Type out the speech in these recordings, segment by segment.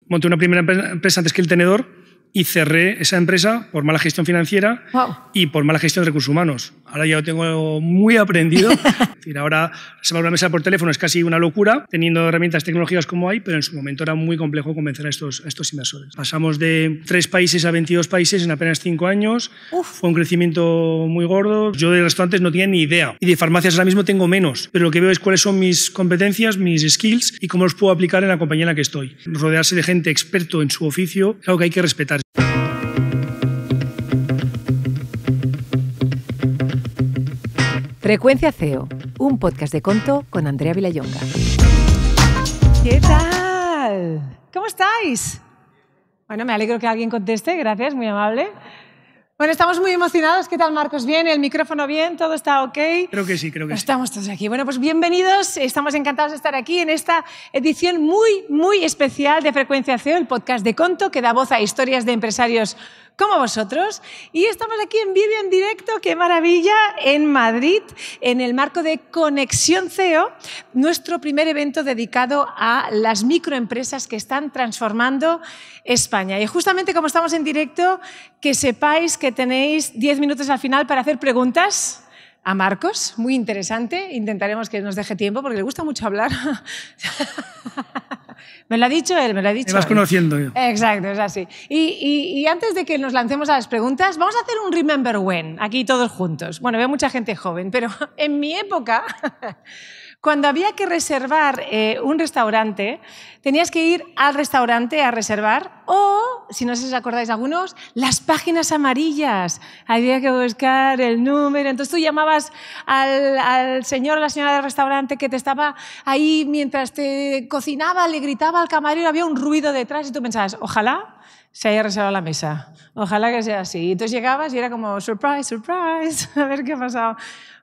monté una primera empresa antes que el tenedor y cerré esa empresa por mala gestión financiera y por mala gestión de recursos humanos. Ahora ya lo tengo muy aprendido. Es decir, ahora reservar una mesa por teléfono es casi una locura, teniendo herramientas tecnológicas como hay, pero en su momento era muy complejo convencer a estos inversores. Pasamos de 3 países a 22 países en apenas 5 años. Fue un crecimiento muy gordo. Yo de restaurantes no tenía ni idea. Y de farmacias ahora mismo tengo menos. Pero lo que veo es cuáles son mis competencias, mis skills y cómo los puedo aplicar en la compañía en la que estoy. Rodearse de gente experto en su oficio es algo que hay que respetar. Frecuencia CEO, un podcast de Conto con Andrea Vilallonga. ¿Qué tal? ¿Cómo estáis? Bueno, me alegro que alguien conteste, gracias, muy amable. Bueno, estamos muy emocionados. ¿Qué tal, Marcos? ¿Bien? ¿El micrófono bien? ¿Todo está ok? Creo que sí, Estamos todos aquí. Bueno, pues bienvenidos. Estamos encantados de estar aquí en esta edición muy especial de Frecuencia CEO, el podcast de Conto que da voz a historias de empresarios como vosotros. Y estamos aquí en vídeo, en directo, qué maravilla, en Madrid, en el marco de Conexión CEO, nuestro primer evento dedicado a las microempresas que están transformando España. Y justamente como estamos en directo, que sepáis que tenéis 10 minutos al final para hacer preguntas a Marcos, muy interesante. Intentaremos que nos deje tiempo porque le gusta mucho hablar. Me lo ha dicho él, me lo ha dicho. Me vas conociendo. Exacto, es así. Y antes de que nos lancemos a las preguntas, vamos a hacer un Remember When, aquí todos juntos. Bueno, veo mucha gente joven, pero en mi época, cuando había que reservar un restaurante, tenías que ir al restaurante a reservar o, si no sé si os acordáis algunos, las páginas amarillas. Había que buscar el número. Entonces tú llamabas al señor o la señora del restaurante que te estaba ahí mientras te cocinaba, le gritaba al camarero, había un ruido detrás y tú pensabas, ojalá se haya reservado la mesa. Ojalá que sea así. Y entonces llegabas y era como, surprise, surprise, a ver qué ha pasado.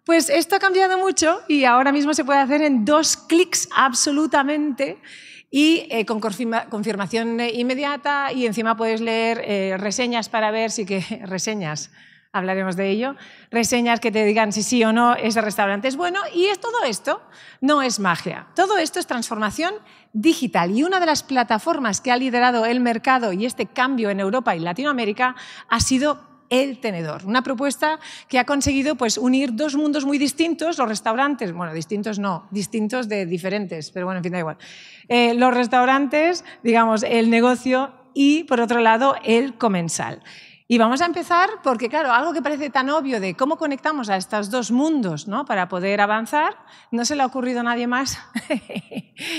Pues esto ha cambiado mucho y ahora mismo se puede hacer en 2 clics absolutamente y con confirmación inmediata y encima puedes leer reseñas para ver si reseñas, hablaremos de ello, reseñas que te digan si sí o no ese restaurante es bueno y todo esto no es magia, todo esto es transformación digital y una de las plataformas que ha liderado el mercado y este cambio en Europa y Latinoamérica ha sido El Tenedor, una propuesta que ha conseguido pues, unir 2 mundos muy distintos, los restaurantes, bueno, distintos no, distintos de diferentes, pero bueno, en fin, da igual. Los restaurantes, digamos, el negocio y, por otro lado, el comensal. Y vamos a empezar porque, claro, algo que parece tan obvio de cómo conectamos a estos 2 mundos, ¿no? Para poder avanzar, no se le ha ocurrido a nadie más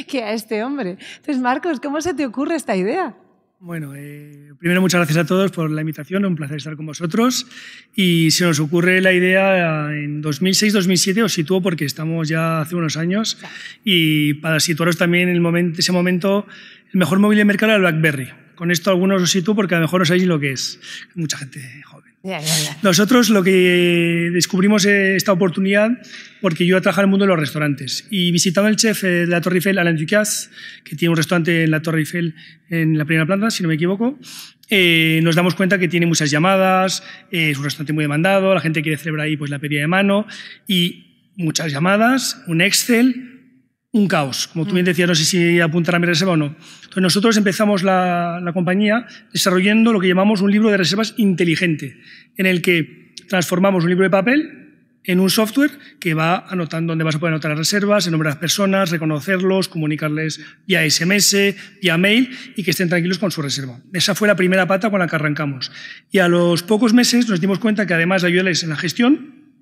que a este hombre. Entonces, Marcos, ¿cómo se te ocurre esta idea? Bueno, primero muchas gracias a todos por la invitación, un placer estar con vosotros. Y se nos ocurre la idea en 2006-2007, os sitúo porque estamos ya hace unos años, y para situaros también en ese momento, el mejor móvil de mercado era el BlackBerry. Con esto algunos os sitúo porque a lo mejor no sabéis lo que es. Mucha gente joven. Ya. Nosotros lo que descubrimos esta oportunidad porque yo he trabajado en el mundo de los restaurantes y visitaba el chef de la Torre Eiffel, Alain Ducasse, que tiene un restaurante en la Torre Eiffel en la primera planta, si no me equivoco. Nos damos cuenta que tiene muchas llamadas, es un restaurante muy demandado, la gente quiere celebrar ahí pues, la pedida de mano y muchas llamadas, un Excel, un caos. Como tú bien decías, no sé si apuntar a mi reserva o no. Entonces nosotros empezamos la compañía desarrollando lo que llamamos un libro de reservas inteligente, en el que transformamos un libro de papel en un software que va anotando dónde vas a poder anotar las reservas, el nombre de las personas, reconocerlos, comunicarles vía SMS, vía mail y que estén tranquilos con su reserva. Esa fue la primera pata con la que arrancamos. Y a los pocos meses nos dimos cuenta que además de ayudarles en la gestión,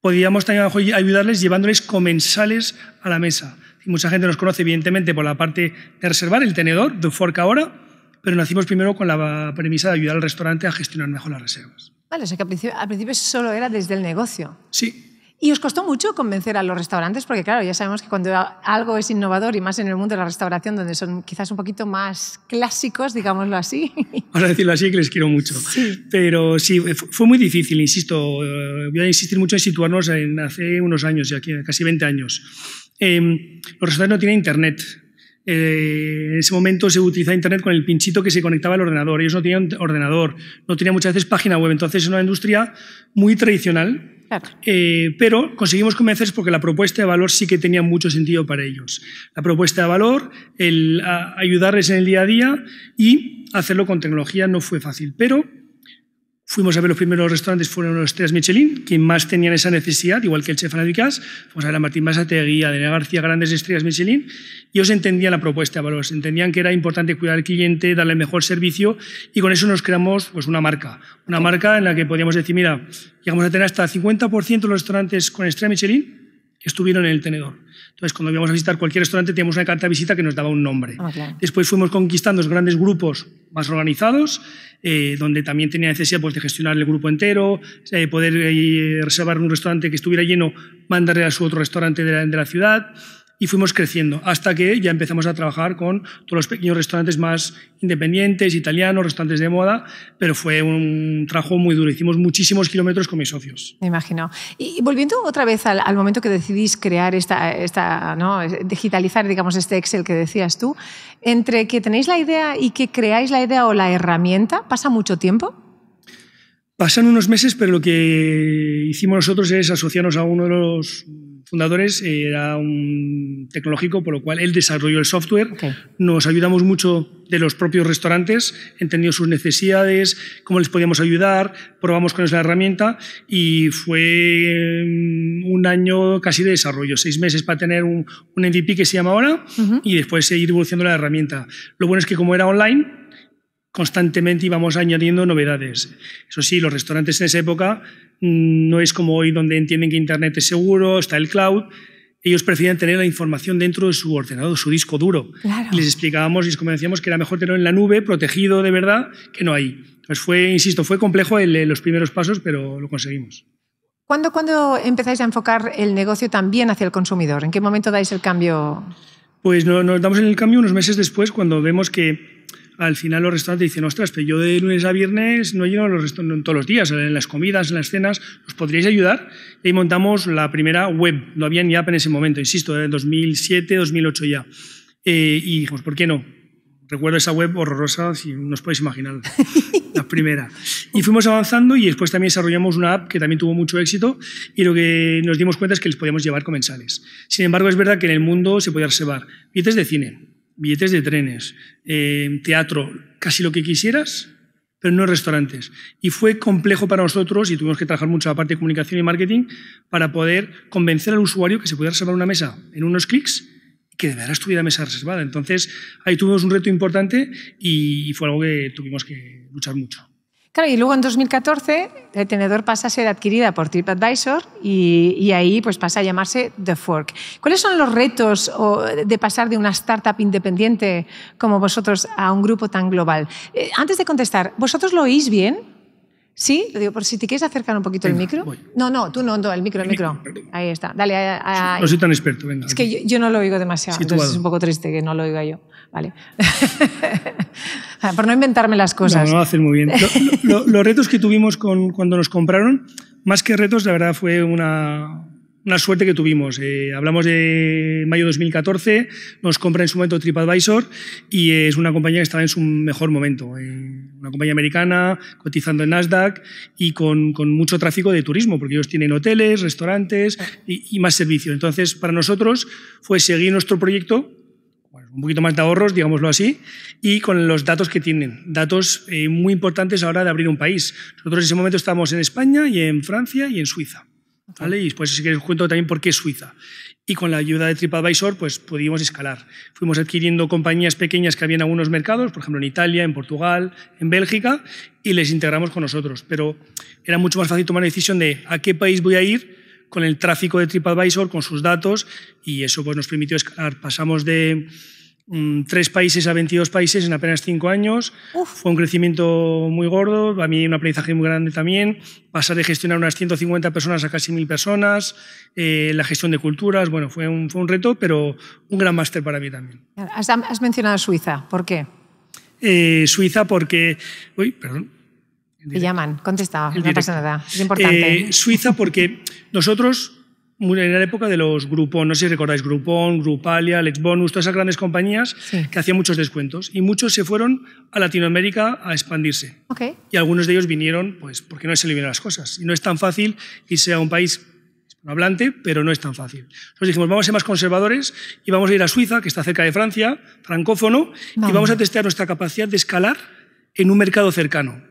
podíamos también ayudarles llevándoles comensales a la mesa. Y mucha gente nos conoce evidentemente por la parte de reservar, el tenedor, de fork ahora, pero nacimos primero con la premisa de ayudar al restaurante a gestionar mejor las reservas. Vale, o sea que al principio solo era desde el negocio. Sí. ¿Y os costó mucho convencer a los restaurantes? Porque claro, ya sabemos que cuando algo es innovador y más en el mundo de la restauración, donde son quizás un poquito más clásicos, digámoslo así. Vamos a decirlo así, que les quiero mucho. Sí. Pero sí, fue muy difícil, insisto. Voy a insistir mucho en situarnos en hace unos años, ya casi 20 años. Los restaurantes no tienen internet. En ese momento se utilizaba internet con el pinchito que se conectaba al ordenador. Ellos no tenían ordenador, no tenían muchas veces página web. Entonces es una industria muy tradicional Claro. Pero conseguimos convencerles porque la propuesta de valor sí que tenía mucho sentido para ellos. La propuesta de valor, el ayudarles en el día a día y hacerlo con tecnología no fue fácil, pero fuimos a ver los primeros restaurantes, fueron los Estrellas Michelin, quien más tenían esa necesidad, igual que el chef Alain Ducasse. Fuimos a ver a Martín Berasategui, a Daniel García, grandes estrellas Michelin, y ellos entendían la propuesta de valor, entendían que era importante cuidar al cliente, darle el mejor servicio, y con eso nos creamos pues, una marca en la que podíamos decir, mira, llegamos a tener hasta 50% de los restaurantes con estrella Michelin estuvieron en el tenedor. Entonces, cuando íbamos a visitar cualquier restaurante, teníamos una carta de visita que nos daba un nombre. Claro. Después fuimos conquistando los grandes grupos más organizados, donde también tenía necesidad pues, de gestionar el grupo entero, poder reservar un restaurante que estuviera lleno, mandarle a su otro restaurante de la ciudad. Y fuimos creciendo hasta que ya empezamos a trabajar con todos los pequeños restaurantes más independientes, italianos, restaurantes de moda, pero fue un trabajo muy duro. Hicimos muchísimos kilómetros con mis socios. Me imagino. Y volviendo otra vez al momento que decidís crear ¿no? digitalizar, digamos, este Excel que decías tú, entre que tenéis la idea y que creáis la idea o la herramienta, ¿pasa mucho tiempo? Pasan unos meses, pero lo que hicimos nosotros es asociarnos a uno de los fundadores, era un tecnológico, por lo cual él desarrolló el software. Okay. Nos ayudamos mucho de los propios restaurantes, entendió sus necesidades, cómo les podíamos ayudar, probamos con la herramienta y fue un año casi de desarrollo, 6 meses para tener un MVP que se llama ahora y después seguir evolucionando la herramienta. Lo bueno es que como era online, constantemente íbamos añadiendo novedades. Eso sí, los restaurantes en esa época no es como hoy donde entienden que Internet es seguro, está el cloud. Ellos preferían tener la información dentro de su ordenador, su disco duro. Claro. Y les explicábamos y les convencíamos que era mejor tenerlo en la nube, protegido de verdad, que no ahí. Entonces insisto, fue complejo los primeros pasos, pero lo conseguimos. ¿Cuándo empezáis a enfocar el negocio también hacia el consumidor? ¿En qué momento dais el cambio? Pues nos damos en el cambio unos meses después, cuando vemos que al final los restaurantes dicen, ostras, pero yo de lunes a viernes no lleno los restaurantes todos los días, en las comidas, en las cenas, ¿nos podríais ayudar? Y ahí montamos la primera web, no había ni app en ese momento, insisto, en 2007, 2008 ya. Y dijimos, ¿por qué no? Recuerdo esa web horrorosa, si no os podéis imaginar, la primera. Y fuimos avanzando y después también desarrollamos una app que también tuvo mucho éxito y lo que nos dimos cuenta es que les podíamos llevar comensales. Sin embargo, es verdad que en el mundo se podía reservar billetes de cine, billetes de trenes, teatro, casi lo que quisieras, pero no restaurantes. Y fue complejo para nosotros y tuvimos que trabajar mucho la parte de comunicación y marketing para poder convencer al usuario que se podía reservar una mesa en unos clics y que de verdad estuviera mesa reservada. Entonces, ahí tuvimos un reto importante y fue algo que tuvimos que luchar mucho. Claro, y luego en 2014 el tenedor pasa a ser adquirida por TripAdvisor y ahí pues pasa a llamarse The Fork. ¿Cuáles son los retos de pasar de una startup independiente como vosotros a un grupo tan global? Antes de contestar, ¿vosotros lo oís bien? ¿Sí? Lo digo, por si te quieres acercar un poquito el micro. Voy. No, tú no, el micro. Ahí está. Dale. No soy tan experto, venga. Es que yo no lo oigo demasiado, Situado. entonces es un poco triste que no lo oiga yo. Vale. Por no inventarme las cosas. No, lo hacen muy bien. Los retos que tuvimos cuando nos compraron, más que retos, la verdad fue una suerte que tuvimos. Hablamos de mayo de 2014, nos compra en su momento TripAdvisor y es una compañía que estaba en su mejor momento. Una compañía americana, cotizando en Nasdaq y con mucho tráfico de turismo, porque ellos tienen hoteles, restaurantes y más servicios. Entonces, para nosotros fue seguir nuestro proyecto, un poquito más de ahorros, digámoslo así, y con los datos que tienen, datos muy importantes a la hora de abrir un país. Nosotros en ese momento estábamos en España y en Francia y en Suiza. ¿Vale? Y después si queréis os cuento también por qué Suiza. Y con la ayuda de TripAdvisor pues pudimos escalar. Fuimos adquiriendo compañías pequeñas que había en algunos mercados, por ejemplo en Italia, en Portugal, en Bélgica, y les integramos con nosotros. Pero era mucho más fácil tomar la decisión de a qué país voy a ir con el tráfico de TripAdvisor, con sus datos, y eso pues nos permitió escalar. Pasamos de 3 países a 22 países en apenas 5 años. Fue un crecimiento muy gordo, a mí un aprendizaje muy grande también. Pasar de gestionar unas 150 personas a casi 1000 personas, la gestión de culturas, bueno, fue un reto, pero un gran máster para mí también. Has mencionado Suiza, ¿por qué? Suiza porque... Uy, perdón. Te llaman, contesta, no pasa nada, es importante. Suiza porque nosotros en la época de los Groupon, no sé si recordáis, Groupon, Grupalia, Lexbonus, todas esas grandes compañías que hacían muchos descuentos. Y muchos se fueron a Latinoamérica a expandirse. Y algunos de ellos vinieron pues porque no se le vienen las cosas. Y no es tan fácil irse a un país hablante, pero no es tan fácil. Entonces dijimos, vamos a ser más conservadores y vamos a ir a Suiza, que está cerca de Francia, francófono, y vamos a testear nuestra capacidad de escalar en un mercado cercano.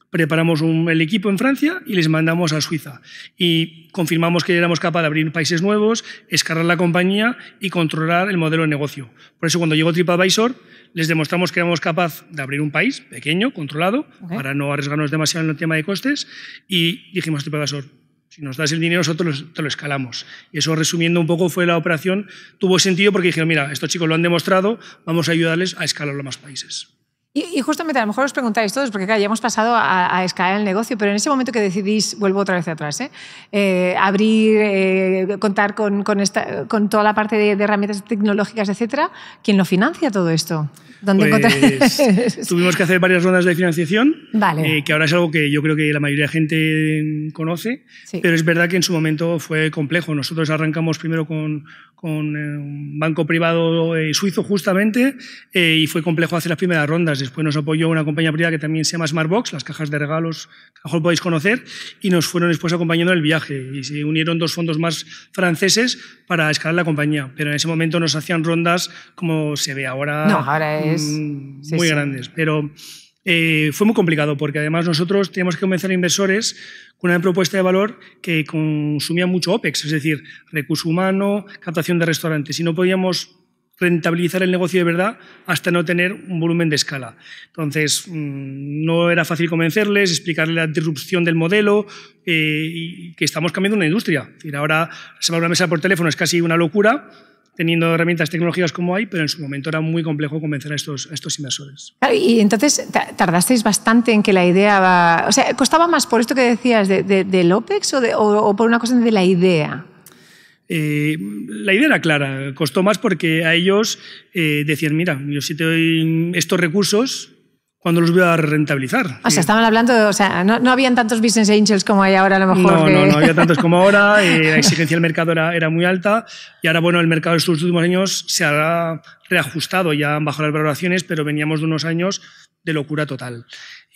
Preparamos el equipo en Francia y les mandamos a Suiza. Y confirmamos que éramos capaces de abrir países nuevos, escalar la compañía y controlar el modelo de negocio. Por eso cuando llegó TripAdvisor les demostramos que éramos capaces de abrir un país pequeño, controlado, para no arriesgarnos demasiado en el tema de costes, y dijimos a TripAdvisor, si nos das el dinero, nosotros te lo escalamos. Y eso, resumiendo un poco, fue la operación. Tuvo sentido porque dijeron, mira, estos chicos lo han demostrado, vamos a ayudarles a escalarlo a más países. Y justamente, a lo mejor os preguntáis todos, porque claro, ya hemos pasado a escalar el negocio, pero en ese momento que decidís, vuelvo otra vez atrás, abrir, contar con toda la parte de herramientas tecnológicas, etcétera, ¿quién lo financia todo esto? ¿Dónde tuvimos que hacer varias rondas de financiación, vale. Que ahora es algo que yo creo que la mayoría de gente conoce, pero es verdad que en su momento fue complejo. Nosotros arrancamos primero con un banco privado suizo, justamente, y fue complejo hacer las primeras rondas. Después nos apoyó una compañía privada que también se llama Smartbox, las cajas de regalos que a lo mejor podéis conocer, y nos fueron después acompañando en el viaje. Y se unieron dos fondos más franceses para escalar la compañía. Pero en ese momento nos hacían rondas como se ve ahora. No, ahora es muy grandes. Pero fue muy complicado porque además nosotros teníamos que convencer a inversores con una propuesta de valor que consumía mucho OPEX, es decir, recurso humano, captación de restaurantes, y no podíamos rentabilizar el negocio de verdad hasta no tener un volumen de escala. Entonces, no era fácil convencerles, explicarles la disrupción del modelo y que estamos cambiando una industria. Es decir, ahora reservar una mesa por teléfono es casi una locura, teniendo herramientas tecnológicas como hay, pero en su momento era muy complejo convencer a estos inversores. Claro, y entonces tardasteis bastante en que la idea o sea, ¿costaba más por esto que decías del OPEX o por una cosa de la idea? La idea era clara, costó más porque a ellos decían, mira, yo si te doy estos recursos, ¿cuándo los voy a rentabilizar? O sea, estaban hablando, o sea, no habían tantos business angels como hay ahora a lo mejor. No había tantos como ahora, la exigencia del mercado era muy alta y ahora, bueno, el mercado en estos últimos años se ha reajustado, ya han bajado las valoraciones, pero veníamos de unos años de locura total.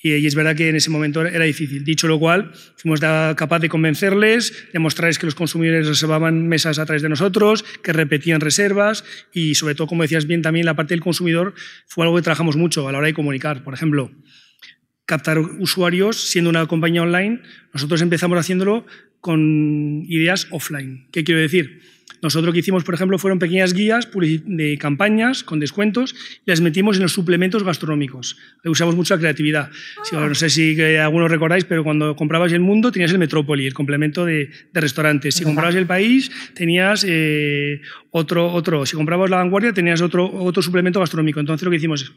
Y es verdad que en ese momento era difícil. Dicho lo cual, fuimos capaces de convencerles, demostrarles que los consumidores reservaban mesas a través de nosotros, que repetían reservas y, sobre todo, como decías bien, también la parte del consumidor fue algo que trabajamos mucho a la hora de comunicar. Por ejemplo, captar usuarios siendo una compañía online. Nosotros empezamos haciéndolo con ideas offline. ¿Qué quiero decir? Nosotros lo que hicimos, por ejemplo, fueron pequeñas guías de campañas con descuentos y las metimos en los suplementos gastronómicos. Usamos mucho la creatividad. No sé si algunos recordáis, pero cuando comprabas El Mundo tenías el Metrópoli, el complemento de restaurantes. Si comprabas El País tenías otro. Si comprabas La Vanguardia tenías otro suplemento gastronómico. Entonces lo que hicimos es,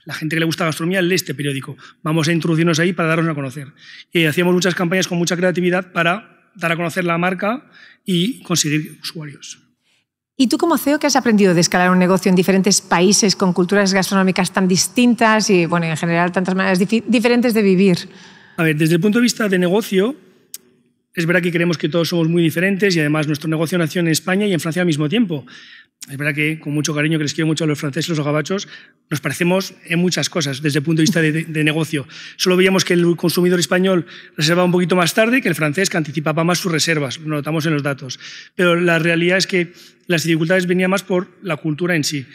la gente que le gusta gastronomía lee este periódico. Vamos a introducirnos ahí para darnos a conocer. Y hacíamos muchas campañas con mucha creatividad para dar a conocer la marca y conseguir usuarios. ¿Y tú como CEO qué has aprendido de escalar un negocio en diferentes países con culturas gastronómicas tan distintas y, bueno, en general tantas maneras diferentes de vivir? A ver, desde el punto de vista de negocio, es verdad que creemos que todos somos muy diferentes y además nuestro negocio nació en España y en Francia al mismo tiempo. Es verdad que, con mucho cariño, que les quiero mucho a los franceses y los gabachos, nos parecemos en muchas cosas desde el punto de vista de negocio. Solo veíamos que el consumidor español reservaba un poquito más tarde que el francés, que anticipaba más sus reservas. Lo notamos en los datos. Pero la realidad es que las dificultades venían más por la cultura en sí.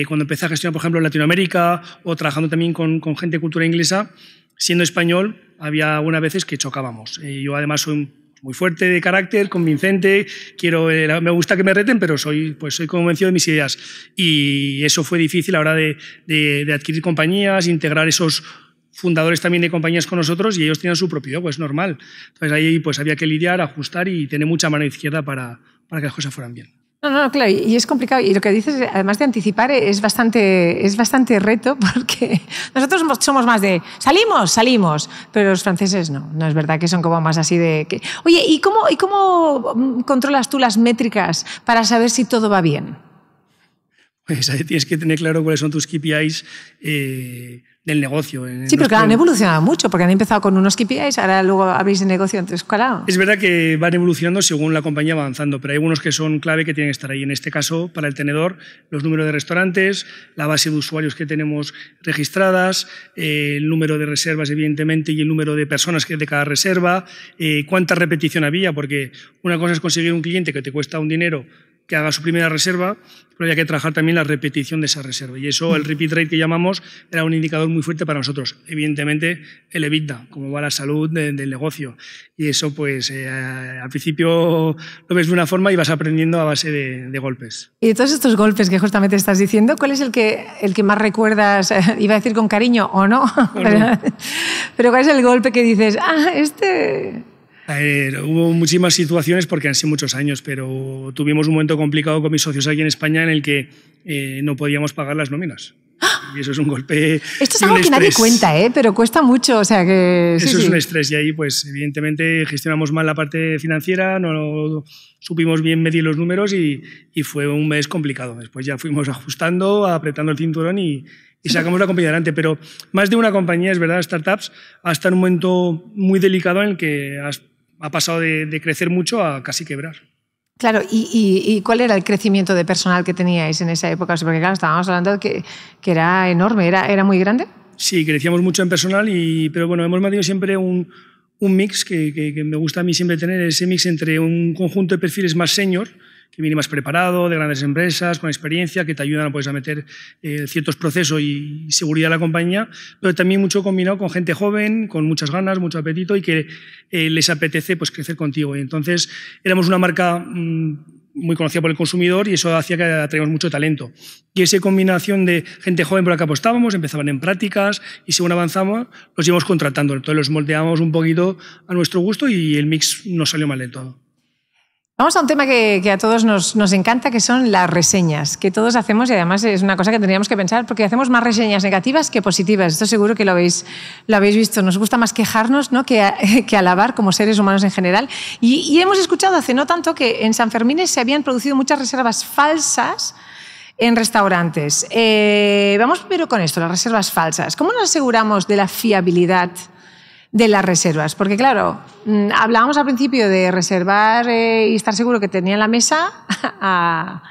Cuando empecé a gestionar, por ejemplo, en Latinoamérica o trabajando también con gente de cultura inglesa, siendo español, había algunas veces que chocábamos. Yo, además, soy muy fuerte de carácter, convincente, me gusta que me reten, pero soy convencido de mis ideas. Y eso fue difícil a la hora de adquirir compañías, integrar esos fundadores también de compañías con nosotros y ellos tenían su propio ego, es normal. Entonces ahí pues había que lidiar, ajustar y tener mucha mano izquierda para que las cosas fueran bien. No, claro, y es complicado. Y lo que dices, además de anticipar, es bastante reto, porque nosotros somos más de salimos, pero los franceses no es verdad que son como más así de... Oye, ¿y cómo controlas tú las métricas para saber si todo va bien? Pues tienes que tener claro cuáles son tus KPIs negocio. Sí, pero claro, han evolucionado mucho, porque han empezado con unos KPIs, ahora luego abrís el negocio escalado. Es verdad que van evolucionando según la compañía va avanzando, pero hay algunos que son clave que tienen que estar ahí. En este caso, para el tenedor, los números de restaurantes, la base de usuarios que tenemos registradas, el número de reservas, evidentemente, y el número de personas de cada reserva, cuánta repetición había, porque una cosa es conseguir un cliente que te cuesta un dinero que haga su primera reserva, pero había que trabajar también la repetición de esa reserva. Y eso, el repeat rate que llamamos, era un indicador muy fuerte para nosotros. Evidentemente, el EBITDA, cómo va la salud del negocio. Y eso, pues, al principio lo ves de una forma y vas aprendiendo a base de golpes. Y de todos estos golpes que justamente estás diciendo, ¿cuál es el que más recuerdas? Iba a decir con cariño o no. Pero ¿cuál es el golpe que dices, este... Hubo muchísimas situaciones porque han sido muchos años, pero tuvimos un momento complicado con mis socios aquí en España en el que no podíamos pagar las nóminas. Y eso es un golpe. Esto es algo que nadie cuenta, pero cuesta mucho. O sea que, eso es un estrés y ahí, pues, evidentemente, gestionamos mal la parte financiera, no supimos bien medir los números y fue un mes complicado. Después ya fuimos ajustando, apretando el cinturón y sacamos la compañía adelante. Pero más de una compañía, es verdad, startups, hasta en un momento muy delicado en el que ha pasado de crecer mucho a casi quebrar. Claro, ¿y cuál era el crecimiento de personal que teníais en esa época? Porque claro, estábamos hablando de que era enorme, ¿era muy grande? Sí, crecíamos mucho en personal, pero bueno, hemos mantenido siempre un mix que me gusta a mí siempre tener, ese mix entre un conjunto de perfiles más senior, que viene más preparado, de grandes empresas, con experiencia, que te ayudan pues, a meter ciertos procesos y seguridad a la compañía, pero también mucho combinado con gente joven, con muchas ganas, mucho apetito y que les apetece pues, crecer contigo. Y entonces éramos una marca muy conocida por el consumidor y eso hacía que atraíamos mucho talento. Y esa combinación de gente joven por la que apostábamos, empezaban en prácticas y según avanzamos los íbamos contratando. Entonces los moldeábamos un poquito a nuestro gusto y el mix no salió mal del todo. Vamos a un tema que a todos nos encanta, que son las reseñas, que todos hacemos y además es una cosa que tendríamos que pensar porque hacemos más reseñas negativas que positivas. Esto seguro que lo habéis visto. Nos gusta más quejarnos, ¿no? que alabar como seres humanos en general. Y hemos escuchado hace no tanto que en San Fermín se habían producido muchas reservas falsas en restaurantes. Vamos primero con esto, las reservas falsas. ¿Cómo nos aseguramos de la fiabilidad de las reservas? Porque claro, hablábamos al principio de reservar y estar seguro que tenía en la mesa a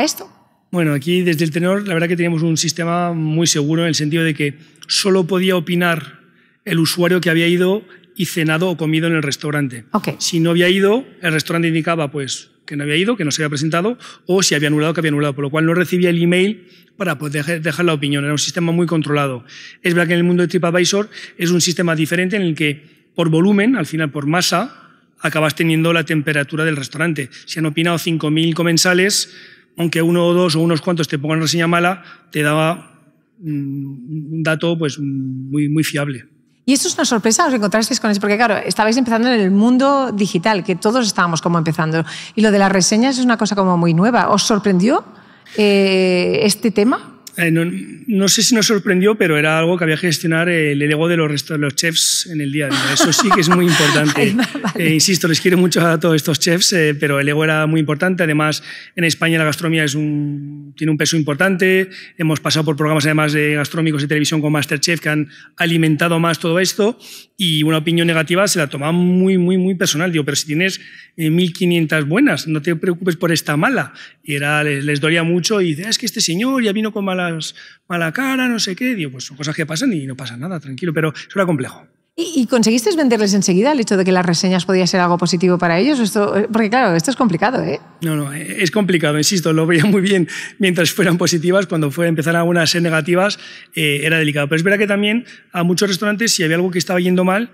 esto. Bueno, aquí desde el tenor la verdad que teníamos un sistema muy seguro en el sentido de que solo podía opinar el usuario que había ido y cenado o comido en el restaurante. Okay. Si no había ido, el restaurante indicaba pues que no había ido, que no se había presentado, o si había anulado, que había anulado, por lo cual no recibía el email para poder dejar la opinión. Era un sistema muy controlado. Es verdad que en el mundo de TripAdvisor es un sistema diferente en el que por volumen, al final por masa, acabas teniendo la temperatura del restaurante. Si han opinado 5.000 comensales, aunque uno o dos o unos cuantos te pongan reseña mala, te daba un dato pues, muy, muy fiable. ¿Y esto es una sorpresa? ¿Os encontrasteis con eso? Porque claro, estabais empezando en el mundo digital, que todos estábamos como empezando. Y lo de las reseñas es una cosa como muy nueva. ¿Os sorprendió este tema? No sé si nos sorprendió, pero era algo que había que gestionar el ego de los chefs en el día a día. Eso sí que es muy importante. Vale. Insisto, les quiero mucho a todos estos chefs, pero el ego era muy importante. Además, en España la gastronomía tiene un peso importante. Hemos pasado por programas además de gastronómicos de televisión con MasterChef que han alimentado más todo esto y una opinión negativa se la toma muy, muy, muy personal. Digo, pero si tienes 1.500 buenas, no te preocupes por esta mala. Y les dolía mucho y dice, es que este señor ya vino con mala cara, no sé qué. Digo, pues son cosas que pasan y no pasa nada, tranquilo, pero eso era complejo. ¿Y conseguisteis venderles enseguida el hecho de que las reseñas podía ser algo positivo para ellos? Porque claro, esto es complicado, ¿eh? No, es complicado, insisto, lo veía muy bien mientras fueran positivas, cuando empezaran algunas a ser negativas era delicado. Pero es verdad que también a muchos restaurantes, si había algo que estaba yendo mal,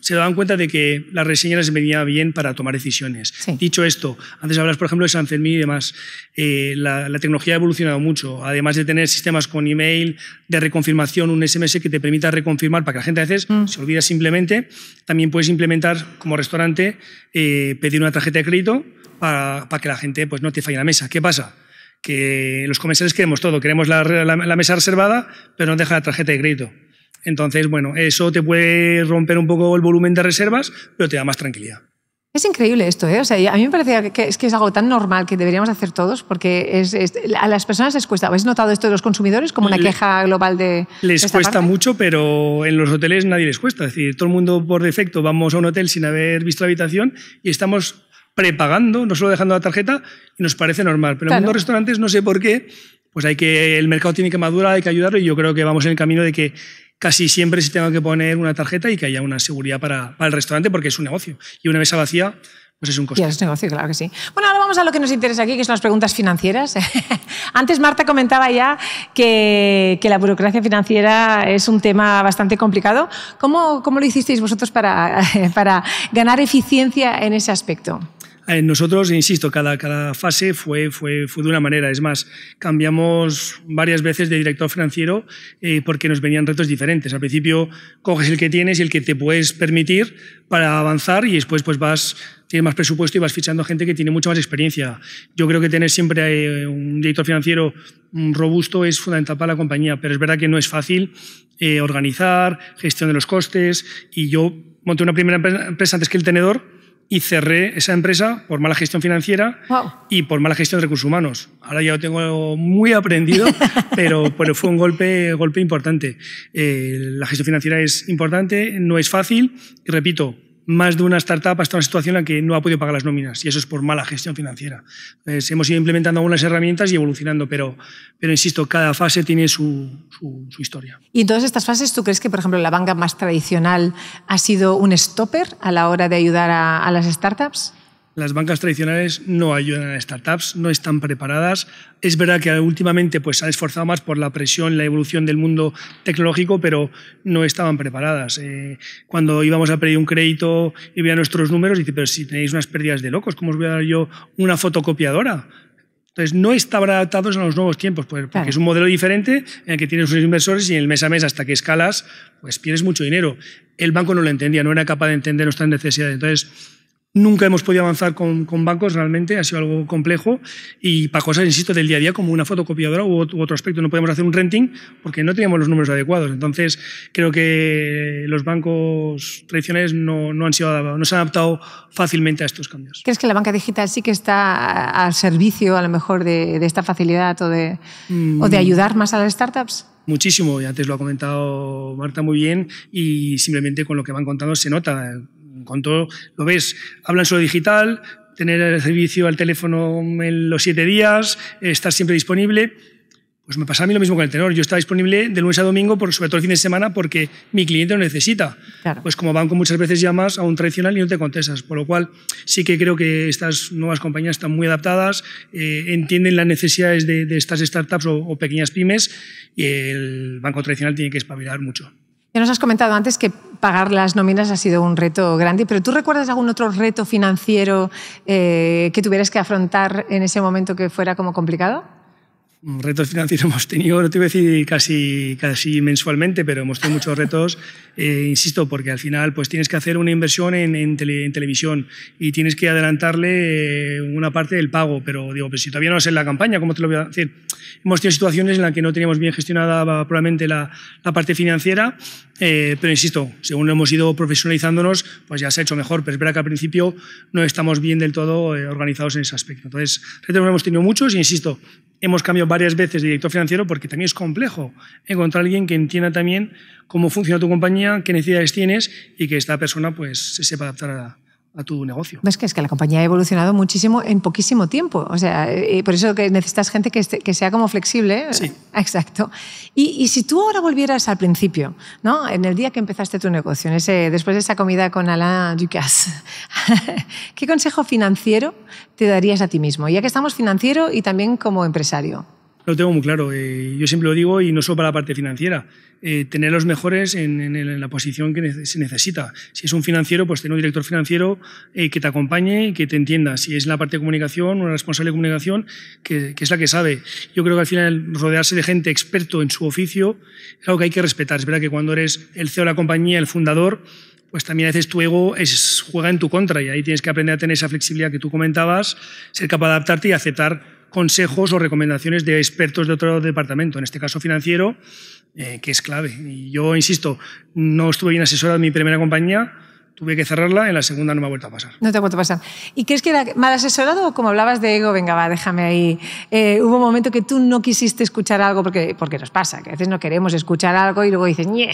se daban cuenta de que las reseñas les venía bien para tomar decisiones. Sí. Dicho esto, antes hablas, por ejemplo, de San Fermín y demás, la tecnología ha evolucionado mucho, además de tener sistemas con email, de reconfirmación, un SMS que te permita reconfirmar para que la gente a veces se olvida simplemente, también puedes implementar como restaurante, pedir una tarjeta de crédito para que la gente pues, no te falle la mesa. ¿Qué pasa? Que los comensales queremos todo, queremos la mesa reservada, pero no deja la tarjeta de crédito. Entonces, bueno, eso te puede romper un poco el volumen de reservas, pero te da más tranquilidad. Es increíble esto, ¿eh? O sea, a mí me parece que es algo tan normal que deberíamos hacer todos, porque a las personas les cuesta. ¿Habéis notado esto de los consumidores como una queja global de Les esta cuesta parte? mucho, pero en los hoteles nadie les cuesta. Es decir, todo el mundo por defecto vamos a un hotel sin haber visto la habitación y estamos prepagando, no solo dejando la tarjeta, y nos parece normal. Pero en el mundo de restaurantes no sé por qué, pues el mercado tiene que madurar, hay que ayudarlo, y yo creo que vamos en el camino de que casi siempre se tenga que poner una tarjeta y que haya una seguridad para el restaurante, porque es un negocio. Y una mesa vacía, pues es un coste. Ya, es negocio, claro que sí. Bueno, ahora vamos a lo que nos interesa aquí, que son las preguntas financieras. Antes Marta comentaba ya que la burocracia financiera es un tema bastante complicado. ¿Cómo lo hicisteis vosotros para ganar eficiencia en ese aspecto? Nosotros, insisto, cada fase fue de una manera. Es más, cambiamos varias veces de director financiero porque nos venían retos diferentes. Al principio coges el que tienes y el que te puedes permitir para avanzar, y después pues tienes más presupuesto y vas fichando gente que tiene mucha más experiencia. Yo creo que tener siempre un director financiero robusto es fundamental para la compañía, pero es verdad que no es fácil organizar, gestión de los costes, y yo monté una primera empresa antes que El Tenedor, y cerré esa empresa por mala gestión financiera y por mala gestión de recursos humanos. Ahora ya lo tengo muy aprendido, pero fue un golpe importante. La gestión financiera es importante, no es fácil, y repito, más de una startup ha estado en una situación en la que no ha podido pagar las nóminas, y eso es por mala gestión financiera. Hemos ido implementando algunas herramientas y evolucionando, pero insisto, cada fase tiene su historia. Y en todas estas fases, ¿tú crees que, por ejemplo, la banca más tradicional ha sido un stopper a la hora de ayudar a las startups? Las bancas tradicionales no ayudan a las startups, no están preparadas. Es verdad que últimamente pues, se han esforzado más por la presión, la evolución del mundo tecnológico, pero no estaban preparadas. Cuando íbamos a pedir un crédito y veía nuestros números, dice, pero si tenéis unas pérdidas de locos, ¿cómo os voy a dar yo una fotocopiadora? Entonces, no estaban adaptados a los nuevos tiempos, porque es un modelo diferente en el que tienes unos inversores y en el mes a mes, hasta que escalas, pues pierdes mucho dinero. El banco no lo entendía, no era capaz de entender nuestras necesidades. Entonces, nunca hemos podido avanzar con bancos, realmente ha sido algo complejo, y para cosas, insisto, del día a día, como una fotocopiadora u otro aspecto. No podemos hacer un renting porque no teníamos los números adecuados. Entonces, creo que los bancos tradicionales no se han adaptado fácilmente a estos cambios. ¿Crees que la banca digital sí que está al servicio, a lo mejor, de esta facilidad o de ayudar más a las startups? Muchísimo, y antes lo ha comentado Marta muy bien, y simplemente con lo que van contando se nota. Con todo, lo ves, hablan solo digital, tener el servicio al teléfono en los 7 días, estar siempre disponible. Pues me pasa a mí lo mismo con El Tenedor. Yo estaba disponible de lunes a domingo, sobre todo el fin de semana, porque mi cliente lo necesita. Claro. Pues como banco muchas veces llamas a un tradicional y no te contestas. Por lo cual sí que creo que estas nuevas compañías están muy adaptadas, entienden las necesidades de estas startups o pequeñas pymes, y el banco tradicional tiene que espabilar mucho. Ya nos has comentado antes que pagar las nóminas ha sido un reto grande, pero ¿tú recuerdas algún otro reto financiero que tuvieras que afrontar en ese momento que fuera como complicado? Retos financieros hemos tenido, no te voy a decir casi mensualmente, pero hemos tenido muchos retos, insisto, porque al final pues tienes que hacer una inversión en televisión y tienes que adelantarle una parte del pago, pero digo, pues si todavía no es en la campaña, ¿cómo te lo voy a decir? Hemos tenido situaciones en las que no teníamos bien gestionada probablemente la parte financiera, pero insisto, según hemos ido profesionalizándonos, pues ya se ha hecho mejor, pero es verdad que al principio no estamos bien del todo organizados en ese aspecto. Entonces, retos hemos tenido muchos, y insisto, hemos cambiado varias veces de director financiero porque también es complejo encontrar a alguien que entienda también cómo funciona tu compañía, qué necesidades tienes, y que esta persona pues se sepa adaptar a tu negocio. Es que la compañía ha evolucionado muchísimo en poquísimo tiempo. O sea, por eso que necesitas gente que sea como flexible. Sí. Exacto. Y si tú ahora volvieras al principio, ¿no? En el día que empezaste tu negocio, después de esa comida con Alain Ducasse, ¿qué consejo financiero te darías a ti mismo? Ya que estamos financiero y también como empresario. Lo tengo muy claro. Yo siempre lo digo, y no solo para la parte financiera. Tener los mejores en la posición que se necesita. Si es un financiero, pues tener un director financiero que te acompañe y que te entienda. Si es la parte de comunicación, una responsable de comunicación que es la que sabe. Yo creo que al final rodearse de gente experto en su oficio es algo que hay que respetar. Es verdad que cuando eres el CEO de la compañía, el fundador, pues también a veces tu ego juega en tu contra, y ahí tienes que aprender a tener esa flexibilidad que tú comentabas, ser capaz de adaptarte y aceptar consejos o recomendaciones de expertos de otro departamento, en este caso financiero, que es clave. Y yo insisto, no estuve bien asesorado en mi primera compañía, tuve que cerrarla, en la segunda no me ha vuelto a pasar. No te ha vuelto a pasar. ¿Y crees que era mal asesorado o como hablabas de ego, venga, va, déjame ahí? Hubo un momento que tú no quisiste escuchar algo porque nos pasa, que a veces no queremos escuchar algo y luego dices, ¡ñe!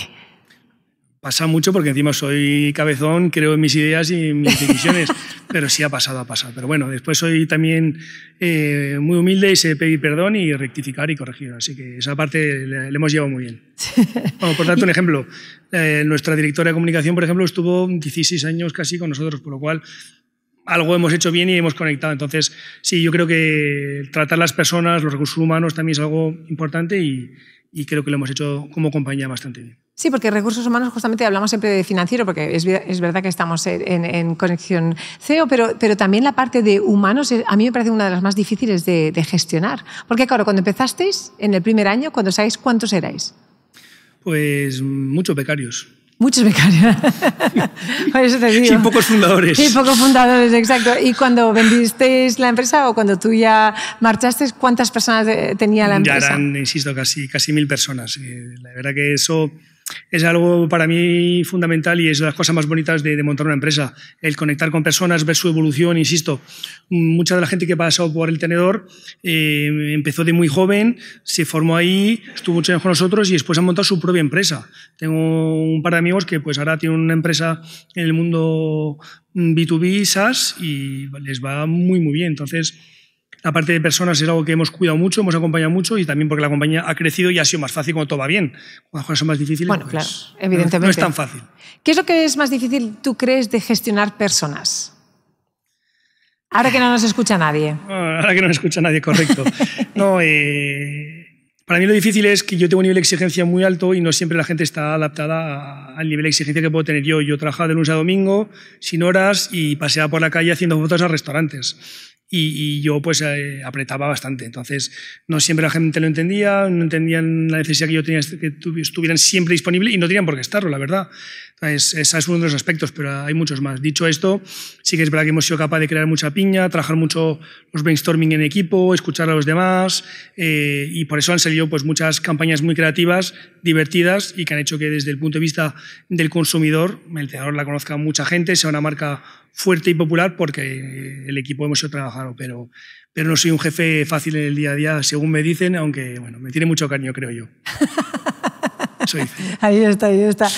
Pasa mucho porque encima soy cabezón, creo en mis ideas y en mis decisiones, pero sí ha pasado. Pero bueno, después soy también muy humilde y sé pedir perdón y rectificar y corregir. Así que esa parte le hemos llevado muy bien. Bueno, por tanto, un ejemplo, nuestra directora de comunicación, por ejemplo, estuvo 16 años casi con nosotros, por lo cual algo hemos hecho bien y hemos conectado. Entonces, sí, yo creo que tratar las personas, los recursos humanos también es algo importante y creo que lo hemos hecho como compañía bastante bien. Sí, porque recursos humanos justamente hablamos siempre de financiero, porque es verdad que estamos en Conexión CEO, pero también la parte de humanos a mí me parece una de las más difíciles de gestionar. Porque claro, cuando empezasteis, en el primer año, cuando sabéis cuántos erais. Pues muchos becarios. Muchos becarios. Por eso te digo. Y pocos fundadores. Y pocos fundadores, exacto. Y cuando vendisteis la empresa o cuando tú ya marchaste, ¿cuántas personas tenía la empresa? Ya eran, insisto, casi 1.000 personas. La verdad que eso es algo para mí fundamental y es de las cosas más bonitas de montar una empresa. El conectar con personas, ver su evolución, insisto. Mucha de la gente que ha pasado por el tenedor empezó de muy joven, se formó ahí, estuvo muchos años con nosotros y después han montado su propia empresa. Tengo un par de amigos que pues ahora tienen una empresa en el mundo B2B, SaaS, y les va muy, muy bien. Entonces, la parte de personas es algo que hemos cuidado mucho, hemos acompañado mucho y también porque la compañía ha crecido y ha sido más fácil cuando todo va bien. Cuando las cosas son más difíciles, bueno, pues, claro, evidentemente. No es tan fácil. ¿Qué es lo que es más difícil, tú crees, de gestionar personas? Ahora que no nos escucha nadie. Ahora que no nos escucha nadie, correcto. No, para mí lo difícil es que yo tengo un nivel de exigencia muy alto y no siempre la gente está adaptada al nivel de exigencia que puedo tener yo. Yo trabajaba de lunes a domingo, sin horas, y paseaba por la calle haciendo fotos a restaurantes. Y yo pues apretaba bastante. Entonces no siempre la gente lo entendía, no entendían la necesidad que yo tenía que estuvieran siempre disponibles y no tenían por qué estarlo, la verdad. Entonces, ese es uno de los aspectos, pero hay muchos más. Dicho esto, sí que es verdad que hemos sido capaces de crear mucha piña, trabajar mucho los brainstorming en equipo, escuchar a los demás, y por eso han salido pues muchas campañas muy creativas, divertidas y que han hecho que desde el punto de vista del consumidor el tenedor la conozca mucha gente, sea una marca fuerte y popular porque el equipo hemos hecho trabajar, pero no soy un jefe fácil en el día a día, según me dicen, aunque bueno, me tiene mucho cariño, creo yo. Ahí está, ahí está.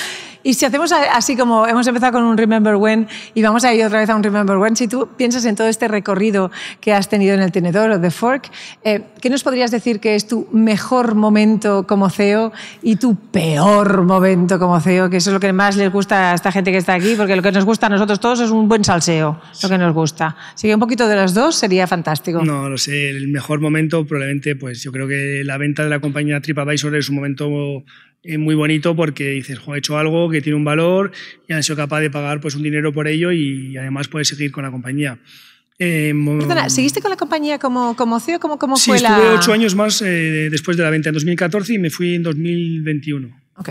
Y si hacemos así como hemos empezado con un Remember When y vamos a ir otra vez a un Remember When, si tú piensas en todo este recorrido que has tenido en el tenedor o The Fork, ¿qué nos podrías decir que es tu mejor momento como CEO y tu peor momento como CEO? Que eso es lo que más les gusta a esta gente que está aquí, porque lo que nos gusta a nosotros todos es un buen salseo, lo que nos gusta. Así que un poquito de los dos sería fantástico. No, lo sé, el mejor momento probablemente, pues yo creo que la venta de la compañía TripAdvisor es un momento muy bonito porque dices, he hecho algo que tiene un valor y han sido capaces de pagar pues un dinero por ello y además puedes seguir con la compañía. Perdona, ¿seguiste con la compañía como CEO? ¿Cómo sí, fue la...? Sí, estuve 8 años más después de la venta en 2014 y me fui en 2021. Ok.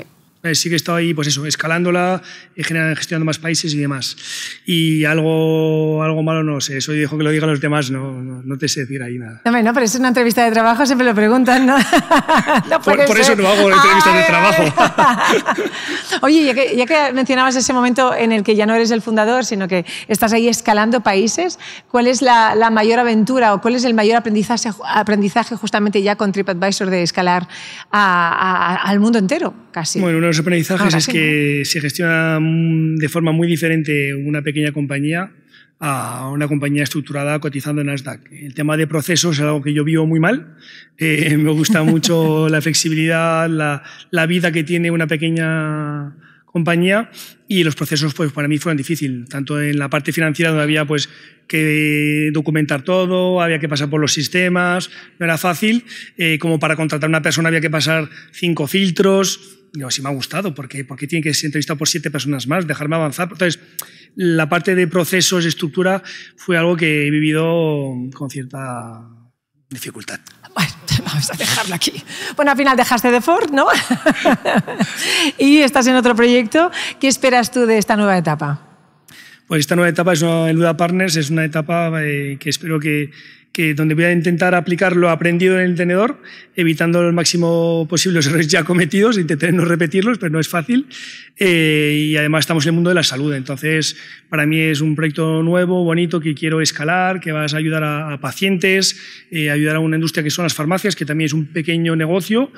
Sí que he estado ahí, pues eso, escalándola, gestionando más países y demás. Y algo malo no sé, eso dejo que lo digan los demás, no te sé decir ahí nada. No, pero es una entrevista de trabajo, siempre lo preguntan, ¿no? No por eso no hago entrevistas de trabajo. Oye, ya que mencionabas ese momento en el que ya no eres el fundador, sino que estás ahí escalando países, ¿cuál es la mayor aventura o cuál es el mayor aprendizaje justamente ya con TripAdvisor de escalar al mundo entero, casi? Bueno, uno de los aprendizajes es que se gestiona de forma muy diferente una pequeña compañía a una compañía estructurada cotizando en Nasdaq. El tema de procesos es algo que yo vivo muy mal. Me gusta mucho la flexibilidad, la vida que tiene una pequeña compañía y los procesos pues para mí fueron difíciles, tanto en la parte financiera donde había pues que documentar todo, había que pasar por los sistemas, no era fácil, como para contratar a una persona había que pasar 5 filtros. Digo, sí me ha gustado, porque tiene que ser entrevistado por 7 personas más, dejarme avanzar. Entonces, la parte de procesos, estructura, fue algo que he vivido con cierta dificultad. Bueno, vamos a dejarlo aquí. Bueno, al final dejaste The Fork, ¿no? Y estás en otro proyecto. ¿Qué esperas tú de esta nueva etapa? Pues esta nueva etapa es el Luda Partners, es una etapa que espero que donde voy a intentar aplicar lo aprendido en el tenedor, evitando al máximo posible los errores ya cometidos, intentaré no repetirlos, pero no es fácil. Y además estamos en el mundo de la salud, entonces para mí es un proyecto nuevo, bonito, que quiero escalar, que vas a ayudar a pacientes, ayudar a una industria que son las farmacias, que también es un pequeño negocio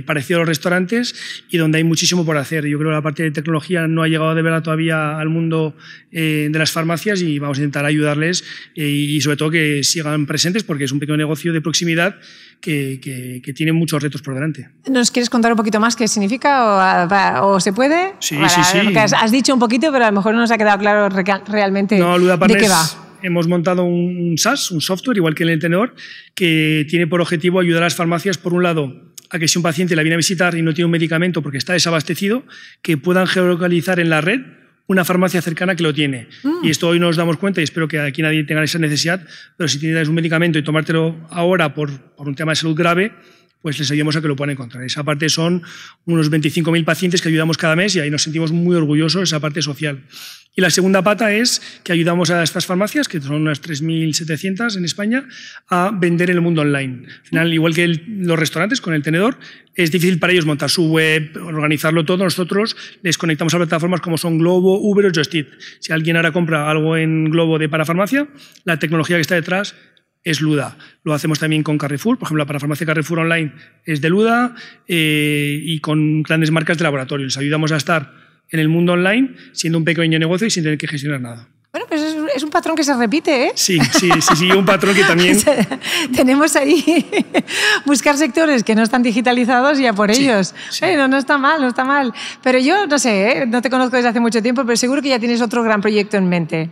parecido a los restaurantes y donde hay muchísimo por hacer. Yo creo que la parte de tecnología no ha llegado de verdad todavía al mundo de las farmacias y vamos a intentar ayudarles y sobre todo que sigan presentes porque es un pequeño negocio de proximidad que tiene muchos retos por delante. ¿Nos quieres contar un poquito más qué significa o se puede? Sí, sí. Has dicho un poquito, pero a lo mejor no nos ha quedado claro realmente de qué va. Hemos montado un SaaS, un software, igual que en el tenedor, que tiene por objetivo ayudar a las farmacias, por un lado, a que si un paciente la viene a visitar y no tiene un medicamento porque está desabastecido, que puedan geolocalizar en la red una farmacia cercana que lo tiene. Y esto hoy nos damos cuenta y espero que aquí nadie tenga esa necesidad, pero si tienes un medicamento y tomártelo ahora por un tema de salud grave, pues les ayudamos a que lo puedan encontrar. Esa parte son unos 25.000 pacientes que ayudamos cada mes y ahí nos sentimos muy orgullosos de esa parte social. Y la segunda pata es que ayudamos a estas farmacias, que son unas 3.700 en España, a vender en el mundo online. Al final, igual que los restaurantes con el tenedor, es difícil para ellos montar su web, organizarlo todo. Nosotros les conectamos a plataformas como son Glovo, Uber o Just Eat. Si alguien ahora compra algo en Glovo de parafarmacia, la tecnología que está detrás es Luda. Lo hacemos también con Carrefour, por ejemplo, la parafarmacia Carrefour Online es de Luda y con grandes marcas de laboratorio. Les ayudamos a estar en el mundo online siendo un pequeño negocio y sin tener que gestionar nada. Bueno, pues es un patrón que se repite, ¿eh? Sí, un patrón que también... Tenemos ahí buscar sectores que no están digitalizados y a por ellos. Sí. Bueno, no está mal. Pero yo, no sé, no te conozco desde hace mucho tiempo, pero seguro que ya tienes otro gran proyecto en mente.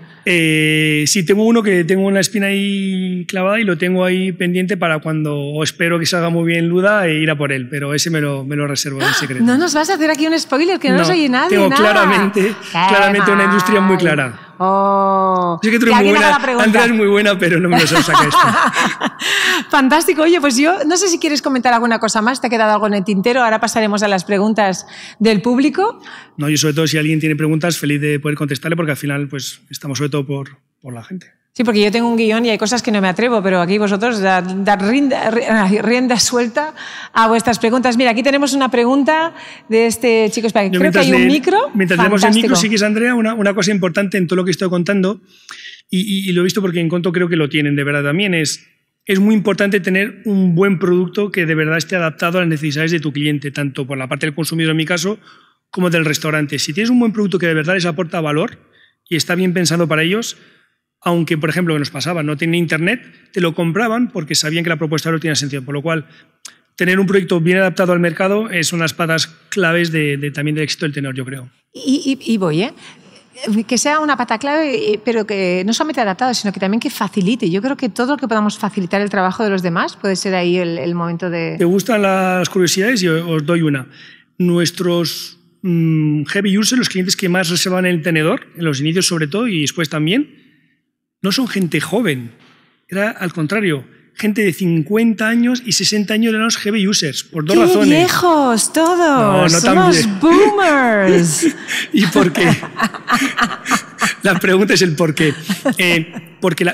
Sí, tengo uno que tengo una espina ahí clavada y lo tengo ahí pendiente para cuando espero que salga muy bien Luda e ir a por él, pero ese me lo reservo en secreto. No nos vas a hacer aquí un spoiler que no nos oye nadie. Tengo nada. claramente una industria muy clara. Sé que tú eres muy buena, Andrea es muy buena, pero no me lo saca esto. Fantástico. Oye, pues yo no sé si quieres comentar alguna cosa más. ¿Te ha quedado algo en el tintero? Ahora pasaremos a las preguntas del público. No, yo sobre todo si alguien tiene preguntas, feliz de poder contestarle porque al final pues estamos sobre todo por la gente. Sí, porque yo tengo un guión y hay cosas que no me atrevo, pero aquí vosotros dar rienda suelta a vuestras preguntas. Mira, aquí tenemos una pregunta de este chico. Espera, creo que hay un micro. Mientras tenemos el micro, sí que es, Andrea, una cosa importante en todo lo que estoy contando, y lo he visto porque en Conto creo que lo tienen de verdad también, es muy importante tener un buen producto que de verdad esté adaptado a las necesidades de tu cliente, tanto por la parte del consumidor en mi caso, como del restaurante. Si tienes un buen producto que de verdad les aporta valor y está bien pensado para ellos, aunque, por ejemplo, que nos pasaba, no tenía internet, te lo compraban porque sabían que la propuesta no tenía sentido. Por lo cual, tener un proyecto bien adaptado al mercado es una de las patas claves también del éxito del tenedor, yo creo. Y voy, que sea una pata clave, pero que no solamente adaptado, sino que también que facilite. Yo creo que todo lo que podamos facilitar el trabajo de los demás puede ser ahí el momento de... ¿Te gustan las curiosidades? Y os doy una. Nuestros heavy users, los clientes que más reservan el tenedor, en los inicios sobre todo y después también, no son gente joven, era al contrario, gente de 50 años y 60 años eran los heavy users, por dos razones. ¡Qué viejos todos! No ¡Somos boomers! ¿Y por qué? La pregunta es el por qué. Porque,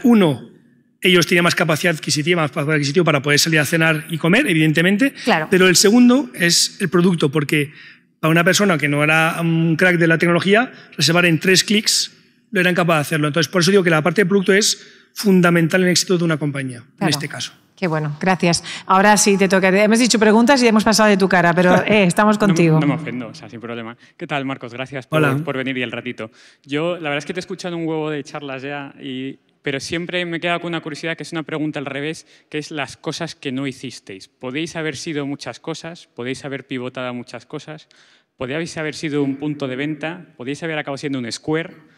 ellos tenían más capacidad adquisitiva, más poder adquisitivo para poder salir a cenar y comer, evidentemente, claro. Pero el segundo es el producto, porque para una persona que no era un crack de la tecnología, reservar en 3 clics lo eran capaz de hacerlo. Entonces, por eso digo que la parte de producto es fundamental en el éxito de una compañía, claro, en este caso. Qué bueno, gracias. Ahora sí te toca. Hemos dicho preguntas y hemos pasado de tu cara, pero estamos contigo. No me ofendo, o sea, sin problema. ¿Qué tal, Marcos? Gracias por venir y el ratito. Yo, la verdad es que te he escuchado un huevo de charlas ya, pero siempre me queda con una curiosidad que es una pregunta al revés, que es las cosas que no hicisteis. Podéis haber sido muchas cosas, podéis haber pivotado muchas cosas, podéis haber sido un punto de venta, podéis haber acabado siendo un Square.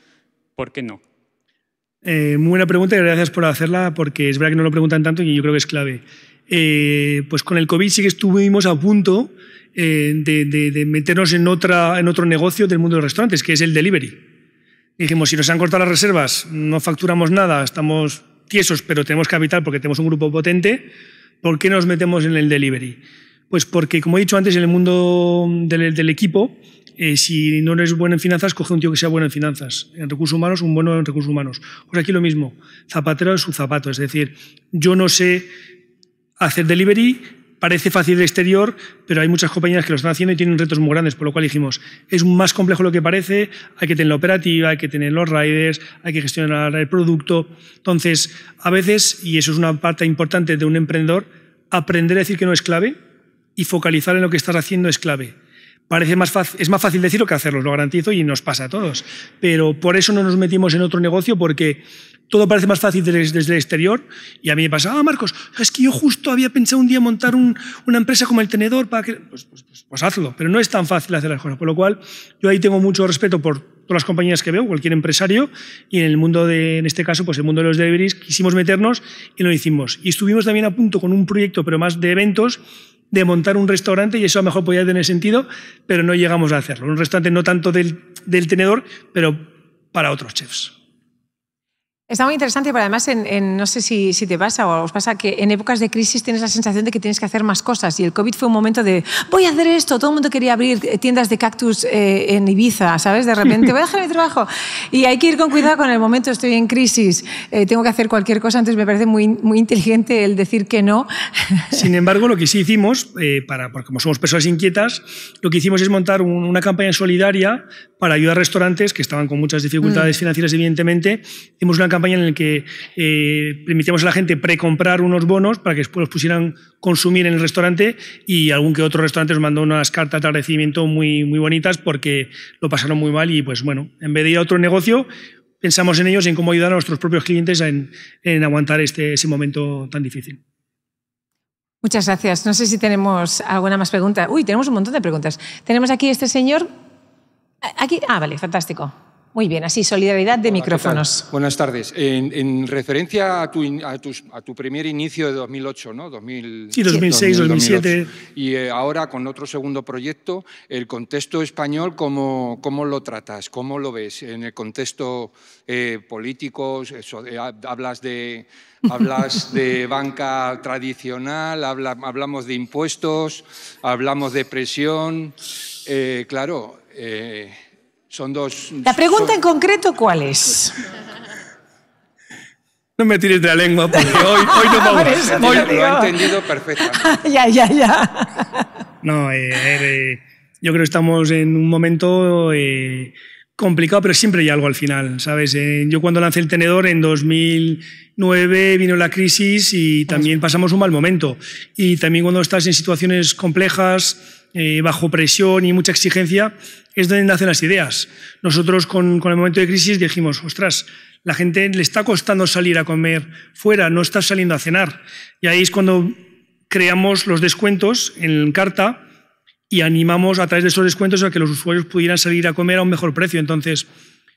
¿Por qué no? Muy buena pregunta y gracias por hacerla porque es verdad que no lo preguntan tanto y yo creo que es clave. Pues con el COVID sí que estuvimos a punto de meternos en otro negocio del mundo de los restaurantes, que es el delivery. Dijimos, si nos han cortado las reservas, no facturamos nada, estamos tiesos, pero tenemos capital porque tenemos un grupo potente, ¿por qué nos metemos en el delivery? Pues porque, como he dicho antes, en el mundo del equipo, si no eres bueno en finanzas, coge un tío que sea bueno en finanzas. En recursos humanos, un bueno en recursos humanos. Pues aquí lo mismo, zapatero es su zapato. Es decir, yo no sé hacer delivery, parece fácil de exterior, pero hay muchas compañías que lo están haciendo y tienen retos muy grandes, por lo cual dijimos, es más complejo de lo que parece, hay que tener la operativa, hay que tener los riders, hay que gestionar el producto. Entonces, a veces, y eso es una parte importante de un emprendedor, aprender a decir que no es clave y focalizar en lo que estás haciendo es clave. Es más fácil decirlo que hacerlo, lo garantizo, y nos pasa a todos. Pero por eso no nos metimos en otro negocio, porque todo parece más fácil desde el exterior. Y a mí me pasa, Marcos, es que yo justo había pensado un día montar una empresa como El Tenedor para que... Pues hazlo, pero no es tan fácil hacer las cosas. Por lo cual, yo ahí tengo mucho respeto por todas las compañías que veo, cualquier empresario, y en el mundo en este caso, pues el mundo de los deliveries, quisimos meternos y lo hicimos. Y estuvimos también a punto con un proyecto, pero más de eventos, de montar un restaurante, y eso a lo mejor podía tener sentido, pero no llegamos a hacerlo. Un restaurante no tanto del Tenedor, pero para otros chefs. Está muy interesante, pero además no sé si te pasa o os pasa que en épocas de crisis tienes la sensación de que tienes que hacer más cosas, y el COVID fue un momento de voy a hacer esto, todo el mundo quería abrir tiendas de cactus en Ibiza, ¿sabes? De repente voy a dejar mi trabajo y hay que ir con cuidado con el momento, estoy en crisis, tengo que hacer cualquier cosa, entonces me parece muy, muy inteligente el decir que no. Sin embargo, lo que sí hicimos, porque como somos personas inquietas, lo que hicimos es montar una campaña solidaria para ayudar a restaurantes que estaban con muchas dificultades financieras, evidentemente. Hicimos una campaña en la que permitíamos a la gente precomprar unos bonos para que después los pusieran consumir en el restaurante, y algún que otro restaurante nos mandó unas cartas de agradecimiento muy, muy bonitas porque lo pasaron muy mal, y pues bueno, en vez de ir a otro negocio, pensamos en ellos y en cómo ayudar a nuestros propios clientes en aguantar ese momento tan difícil. Muchas gracias. No sé si tenemos alguna más pregunta. Uy, tenemos un montón de preguntas. Tenemos aquí este señor. Aquí. Vale, fantástico. Muy bien, así, solidaridad de micrófonos. Buenas tardes. En referencia a tu primer inicio de 2008, ¿no? Sí, 2006, 2007. Y ahora con otro segundo proyecto, el contexto español, ¿cómo lo tratas? ¿Cómo lo ves en el contexto político? Hablas de banca tradicional, hablamos de impuestos, hablamos de presión. Claro... son dos... La pregunta en concreto, ¿cuál es? No me tires de la lengua, porque hoy no vamos. Lo he entendido perfectamente. Ya. No, yo creo que estamos en un momento complicado, pero siempre hay algo al final, ¿sabes? Yo cuando lancé El Tenedor en 2009 vino la crisis y también pasamos un mal momento. Y también cuando estás en situaciones complejas, bajo presión y mucha exigencia, es donde nacen las ideas. Nosotros con el momento de crisis dijimos, ostras, la gente le está costando salir a comer fuera, no está saliendo a cenar. Y ahí es cuando creamos los descuentos en carta y animamos a través de esos descuentos a que los usuarios pudieran salir a comer a un mejor precio. Entonces,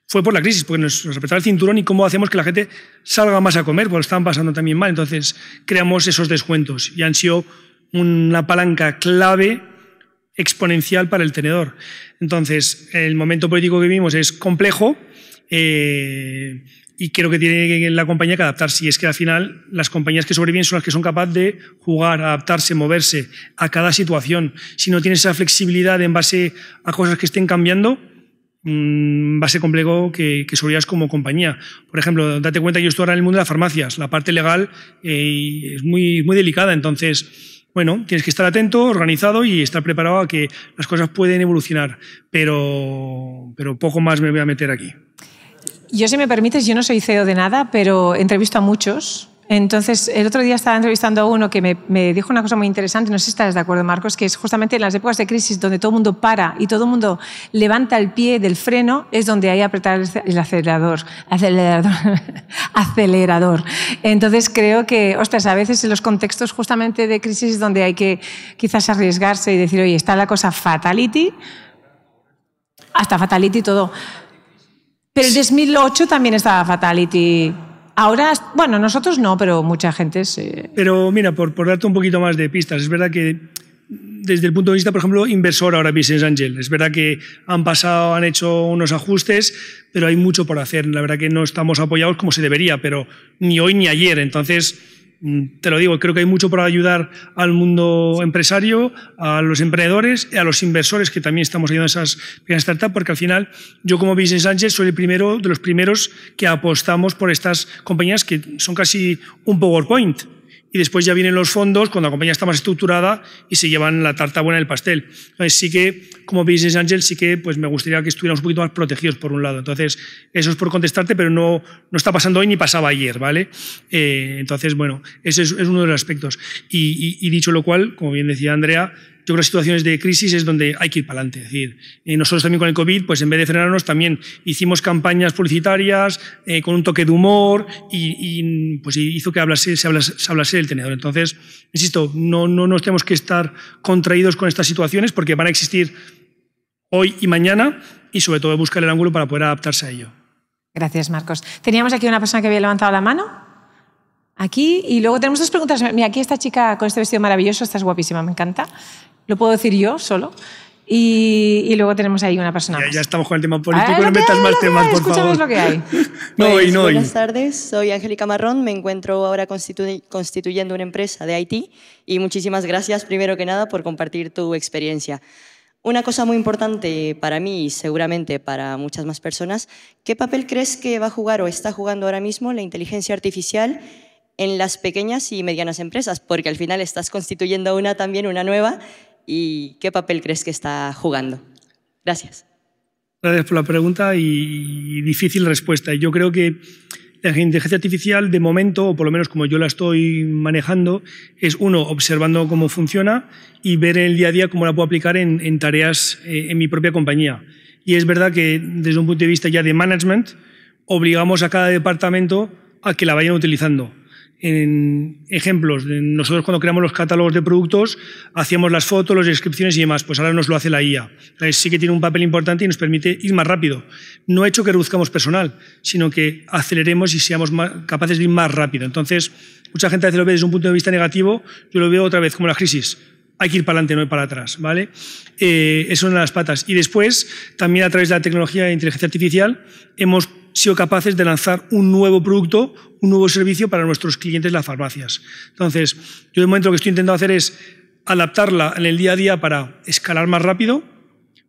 fue por la crisis, porque nos apretaba el cinturón y cómo hacemos que la gente salga más a comer, porque lo estaban pasando también mal. Entonces, creamos esos descuentos y han sido una palanca clave exponencial para El Tenedor. Entonces, el momento político que vivimos es complejo y creo que tiene la compañía que adaptarse. Y es que al final las compañías que sobreviven son las que son capaces de jugar, adaptarse, moverse a cada situación. Si no tienes esa flexibilidad en base a cosas que estén cambiando, va a ser complejo que sobrevivas como compañía. Por ejemplo, date cuenta que yo estoy ahora en el mundo de las farmacias. La parte legal es muy, muy delicada, entonces... Bueno, tienes que estar atento, organizado y estar preparado a que las cosas pueden evolucionar, pero poco más me voy a meter aquí. Yo, si me permites, yo no soy CEO de nada, pero entrevisto a muchos. Entonces, el otro día estaba entrevistando a uno que me dijo una cosa muy interesante, no sé si estás de acuerdo, Marcos, que es justamente en las épocas de crisis donde todo el mundo para y todo el mundo levanta el pie del freno, es donde hay que apretar el acelerador. Entonces, creo que, ostras, a veces en los contextos justamente de crisis es donde hay que quizás arriesgarse y decir, oye, está la cosa fatality, hasta fatality todo. Pero el 2008 también estaba fatality. Ahora, bueno, nosotros no, pero mucha gente sí. Pero mira, por darte un poquito más de pistas, es verdad que desde el punto de vista, por ejemplo, inversor ahora Business Angel, es verdad que han hecho unos ajustes, pero hay mucho por hacer. La verdad que no estamos apoyados como se debería, pero ni hoy ni ayer. Entonces, te lo digo, creo que hay mucho para ayudar al mundo empresario, a los emprendedores, a los inversores que también estamos ayudando a esas pequeñas startups, porque al final yo como Business Angel soy de los primeros que apostamos por estas compañías que son casi un PowerPoint. Y después ya vienen los fondos cuando la compañía está más estructurada y se llevan la tarta buena del pastel. Entonces sí que, como Business Angel, sí que pues, me gustaría que estuviéramos un poquito más protegidos por un lado. Entonces, eso es por contestarte, pero no está pasando hoy ni pasaba ayer, ¿vale? Entonces, bueno, ese es uno de los aspectos. Y dicho lo cual, como bien decía Andrea, yo creo que las situaciones de crisis es donde hay que ir para adelante. Es decir, nosotros también con el COVID, pues en vez de frenarnos, también hicimos campañas publicitarias con un toque de humor y pues hizo que se hablase del tenedor. Entonces, insisto, no nos tenemos que estar contraídos con estas situaciones porque van a existir hoy y mañana y sobre todo buscar el ángulo para poder adaptarse a ello. Gracias, Marcos. Teníamos aquí una persona que había levantado la mano. Aquí, y luego tenemos dos preguntas. Mira, aquí esta chica con este vestido maravilloso, estás guapísima, me encanta. Lo puedo decir yo solo. Y luego tenemos ahí una persona más. Ya estamos con el tema político, no metas más temas, por favor. Escúchame lo que hay. Buenas tardes, soy Angélica Marrón, me encuentro ahora constituyendo una empresa de IT y muchísimas gracias, primero que nada, por compartir tu experiencia. Una cosa muy importante para mí y seguramente para muchas más personas, ¿qué papel crees que va a jugar o está jugando ahora mismo la inteligencia artificial en las pequeñas y medianas empresas? Porque al final estás constituyendo una nueva, ¿y qué papel crees que está jugando? Gracias. Gracias por la pregunta y difícil respuesta. Yo creo que la inteligencia artificial, de momento, o por lo menos como yo la estoy manejando, es uno, observando cómo funciona y ver en el día a día cómo la puedo aplicar en tareas en mi propia compañía. Y es verdad que desde un punto de vista ya de management, obligamos a cada departamento a que la vayan utilizando. En ejemplos, nosotros cuando creamos los catálogos de productos hacíamos las fotos, las descripciones y demás, pues ahora nos lo hace la IA. Entonces sí que tiene un papel importante y nos permite ir más rápido. No ha hecho que reduzcamos personal, sino que aceleremos y seamos capaces de ir más rápido. Entonces, mucha gente a veces lo ve desde un punto de vista negativo, yo lo veo otra vez como la crisis. Hay que ir para adelante, no ir para atrás, ¿vale? Eso es una de las patas. Y después, también a través de la tecnología de inteligencia artificial, hemos sido capaces de lanzar un nuevo producto, un nuevo servicio para nuestros clientes, las farmacias. Entonces, yo de momento lo que estoy intentando hacer es adaptarla en el día a día para escalar más rápido,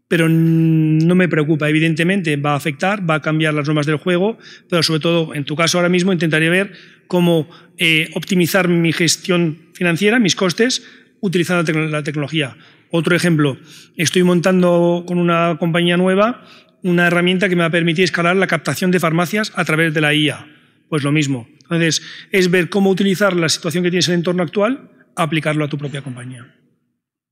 pero no me preocupa. Evidentemente va a afectar, va a cambiar las normas del juego, pero sobre todo, en tu caso ahora mismo, intentaré ver cómo optimizar mi gestión financiera, mis costes, utilizando la tecnología. Otro ejemplo, estoy montando con una compañía nueva una herramienta que me va a permitir escalar la captación de farmacias a través de la IA. Pues lo mismo. Entonces, es ver cómo utilizar la situación que tienes en el entorno actual, aplicarlo a tu propia compañía.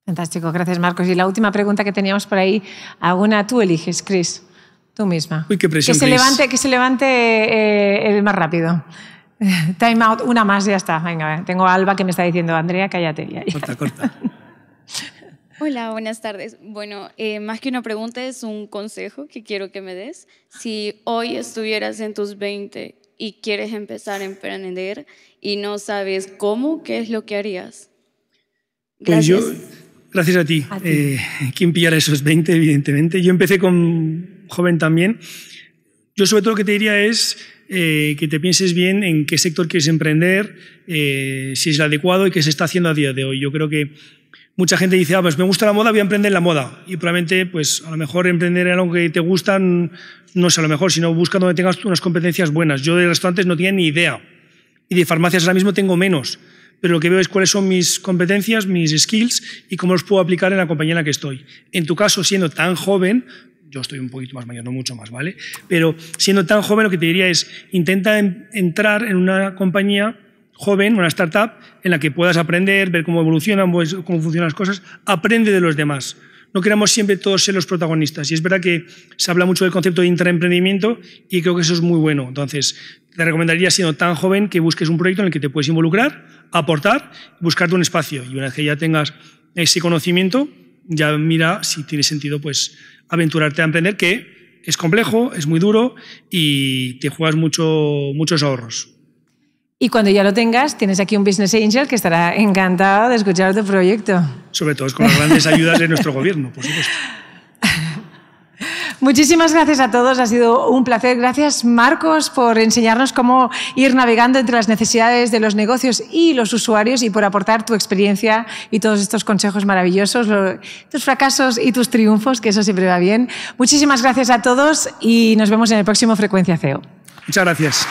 Fantástico, gracias Marcos. Y la última pregunta que teníamos por ahí, alguna tú eliges, Chris, tú misma. Uy, qué presión, que se levante el más rápido. Time out, una más y ya está. Venga, tengo a Alba que me está diciendo, Andrea, cállate. Corta. Hola, buenas tardes. Bueno, más que una pregunta es un consejo que quiero que me des. Si hoy estuvieras en tus 20 y quieres empezar a emprender y no sabes cómo, ¿qué es lo que harías? Gracias. Pues gracias a ti. ¿Quién pillara esos 20, evidentemente? Yo empecé con joven también. Yo sobre todo lo que te diría es que te pienses bien en qué sector quieres emprender, si es el adecuado y qué se está haciendo a día de hoy. Yo creo que mucha gente dice, pues me gusta la moda, voy a emprender en la moda. Y probablemente, pues a lo mejor emprender en algo que te gusta no es a lo mejor, sino busca donde tengas unas competencias buenas. Yo de restaurantes no tenía ni idea. Y de farmacias ahora mismo tengo menos. Pero lo que veo es cuáles son mis competencias, mis skills y cómo los puedo aplicar en la compañía en la que estoy. En tu caso, siendo tan joven, yo estoy un poquito más mayor, no mucho más, ¿vale? Pero siendo tan joven, lo que te diría es, intenta entrar en una compañía joven, una startup, en la que puedas aprender, ver cómo evolucionan, cómo funcionan las cosas, aprende de los demás. No queramos siempre todos ser los protagonistas. Y es verdad que se habla mucho del concepto de intraemprendimiento y creo que eso es muy bueno. Entonces, te recomendaría, siendo tan joven, que busques un proyecto en el que te puedes involucrar, aportar, buscarte un espacio. Y una vez que ya tengas ese conocimiento, ya mira si tiene sentido pues aventurarte a emprender, que es complejo, es muy duro y te juegas muchos ahorros. Y cuando ya lo tengas, tienes aquí un Business Angel que estará encantado de escuchar tu proyecto. Sobre todo con las grandes ayudas de nuestro gobierno, por supuesto. Muchísimas gracias a todos, ha sido un placer. Gracias, Marcos, por enseñarnos cómo ir navegando entre las necesidades de los negocios y los usuarios y por aportar tu experiencia y todos estos consejos maravillosos, tus fracasos y tus triunfos, que eso siempre va bien. Muchísimas gracias a todos y nos vemos en el próximo Frecuencia CEO. Muchas gracias.